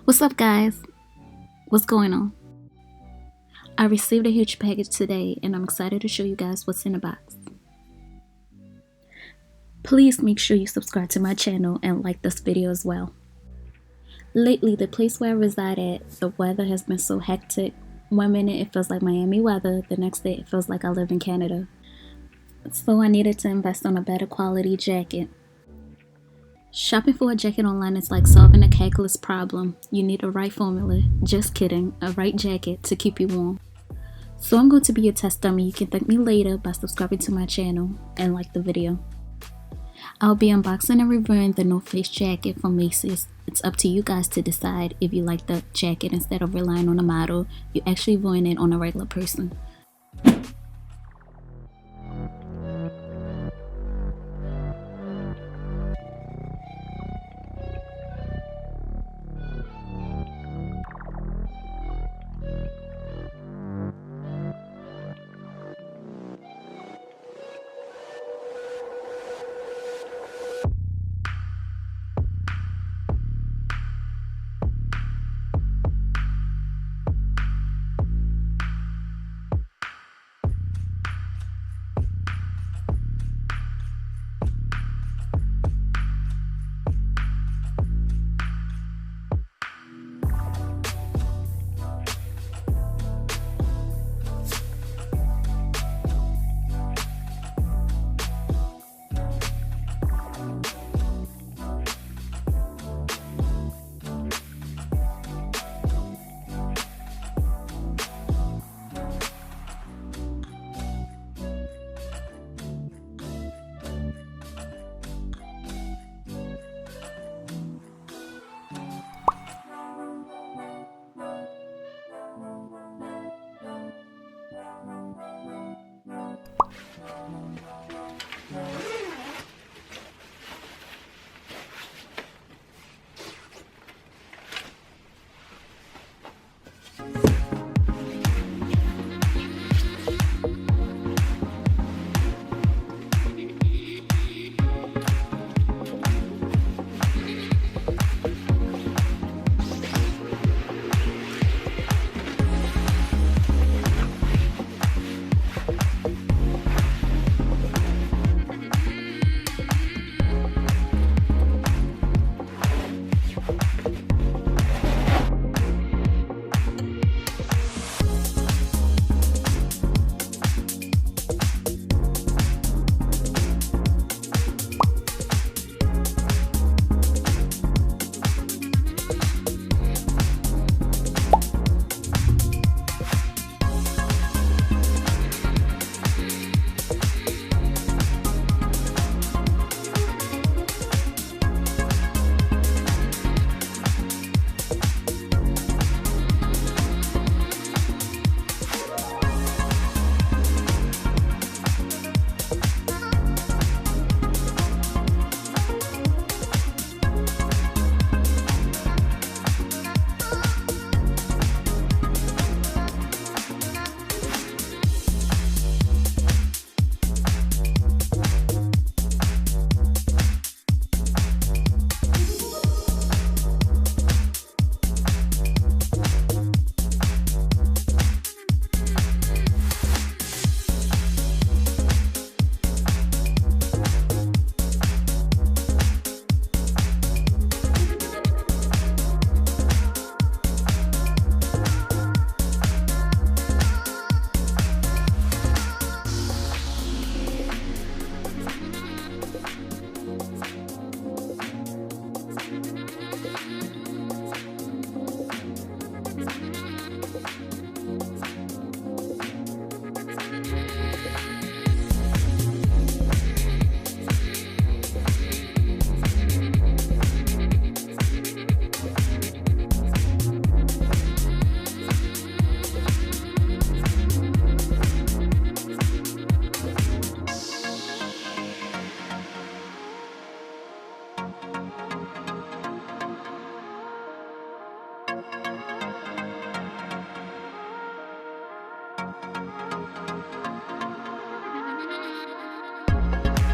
What's up, guys? What's going on? I received a huge package today and I'm excited to show you guys what's in the box. Please make sure you subscribe to my channel and like this video as well. Lately, the place where I reside at, the weather has been so hectic. One minute it feels like Miami weather, the next day it feels like I live in Canada. So I needed to invest on a better quality jacket. Shopping for a jacket online is like solving a calculus problem. You need the right formula, just kidding, a right jacket to keep you warm. So I'm going to be your test dummy. You can thank me later by subscribing to my channel and like the video. I'll be unboxing and reviewing the No Face jacket from Macys. It's up to you guys to decide if you like the jacket instead of relying on a model, you're actually viewing it on a regular person.